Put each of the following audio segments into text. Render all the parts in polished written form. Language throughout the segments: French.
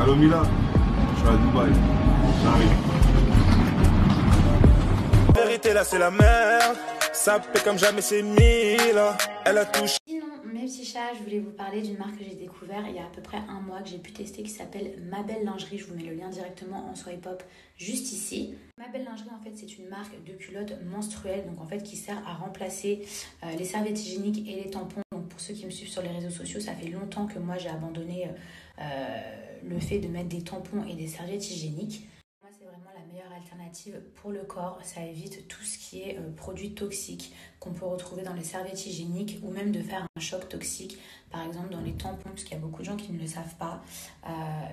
Allô Mila, je suis à Dubaï. J'arrive. La vérité là c'est la merde. Ça paie comme jamais c'est mille. Elle a touché. Sinon, mes petits chats, je voulais vous parler d'une marque que j'ai découvert il y a à peu près un mois, que j'ai pu tester, qui s'appelle Ma Belle Lingerie. Je vous mets le lien directement en swipe up juste ici. Ma Belle Lingerie, en fait, c'est une marque de culottes menstruelles, donc en fait qui sert à remplacer les serviettes hygiéniques et les tampons. Donc pour ceux qui me suivent sur les réseaux sociaux, ça fait longtemps que moi j'ai abandonné le fait de mettre des tampons et des serviettes hygiéniques. Moi, c'est vraiment la meilleure alternative pour le corps. Ça évite tout ce qui est produits toxiques qu'on peut retrouver dans les serviettes hygiéniques ou même de faire un choc toxique, par exemple dans les tampons, parce qu'il y a beaucoup de gens qui ne le savent pas.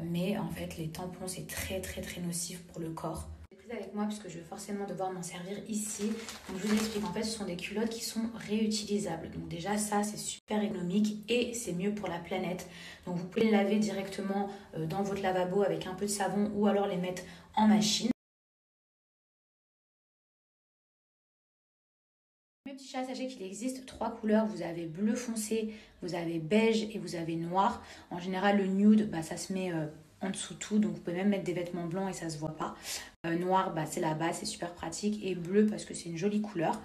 Mais en fait, les tampons, c'est très très très nocif pour le corps. Prise avec moi parce que je vais forcément devoir m'en servir ici. Donc je vous explique, en fait ce sont des culottes qui sont réutilisables. Donc déjà ça c'est super économique et c'est mieux pour la planète. Donc vous pouvez les laver directement dans votre lavabo avec un peu de savon ou alors les mettre en machine. Mes petits chats, sachez qu'il existe 3 couleurs. Vous avez bleu foncé, vous avez beige et vous avez noir. En général le nude, ça se met en dessous tout, donc vous pouvez même mettre des vêtements blancs et ça se voit pas. Noir, c'est la base, c'est super pratique, et bleu parce que c'est une jolie couleur.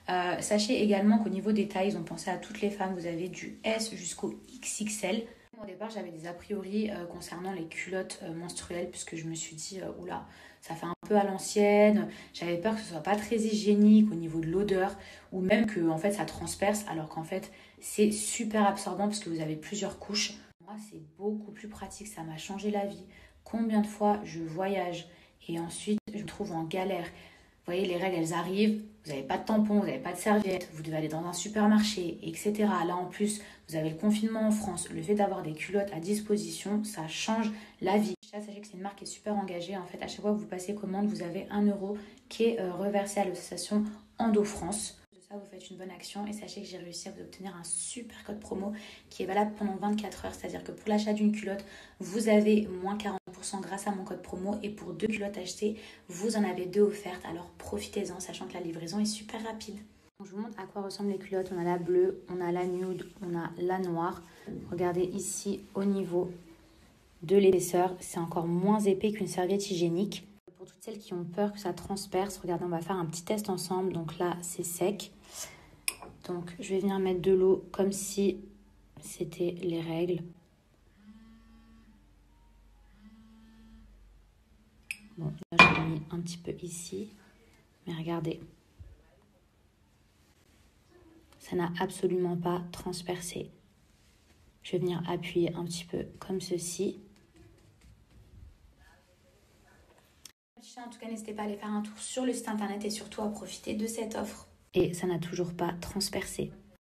Sachez également qu'au niveau des tailles, ils ont pensé à toutes les femmes. Vous avez du S jusqu'au XXL. Au départ, j'avais des a priori concernant les culottes menstruelles, puisque je me suis dit, oula, ça fait un peu à l'ancienne. J'avais peur que ce soit pas très hygiénique au niveau de l'odeur, ou même que en fait ça transperce, alors qu'en fait c'est super absorbant parce que vous avez plusieurs couches. Moi, c'est beaucoup plus pratique, ça m'a changé la vie. Combien de fois je voyage et ensuite je me trouve en galère. Vous voyez, les règles, elles arrivent, vous n'avez pas de tampon, vous n'avez pas de serviette, vous devez aller dans un supermarché, etc. Là, en plus, vous avez le confinement en France. Le fait d'avoir des culottes à disposition, ça change la vie. Sachez que c'est une marque qui est super engagée. En fait, à chaque fois que vous passez commande, vous avez 1 euro qui est reversé à l'association Endo France. Vous faites une bonne action et sachez que j'ai réussi à vous obtenir un super code promo qui est valable pendant 24 heures. C'est-à-dire que pour l'achat d'une culotte, vous avez moins 40% grâce à mon code promo, et pour 2 culottes achetées, vous en avez 2 offertes. Alors profitez-en, sachant que la livraison est super rapide. Donc, je vous montre à quoi ressemblent les culottes. On a la bleue, on a la nude, on a la noire. Regardez ici au niveau de l'épaisseur, c'est encore moins épais qu'une serviette hygiénique. Pour toutes celles qui ont peur que ça transperce, regardez, on va faire un petit test ensemble. Donc là, c'est sec. Donc, je vais venir mettre de l'eau comme si c'était les règles. Bon, là, j'en ai mis un petit peu ici. Mais regardez. Ça n'a absolument pas transpercé. Je vais venir appuyer un petit peu comme ceci. En tout cas, n'hésitez pas à aller faire un tour sur le site internet et surtout à profiter de cette offre. Et ça n'a toujours pas transpercé.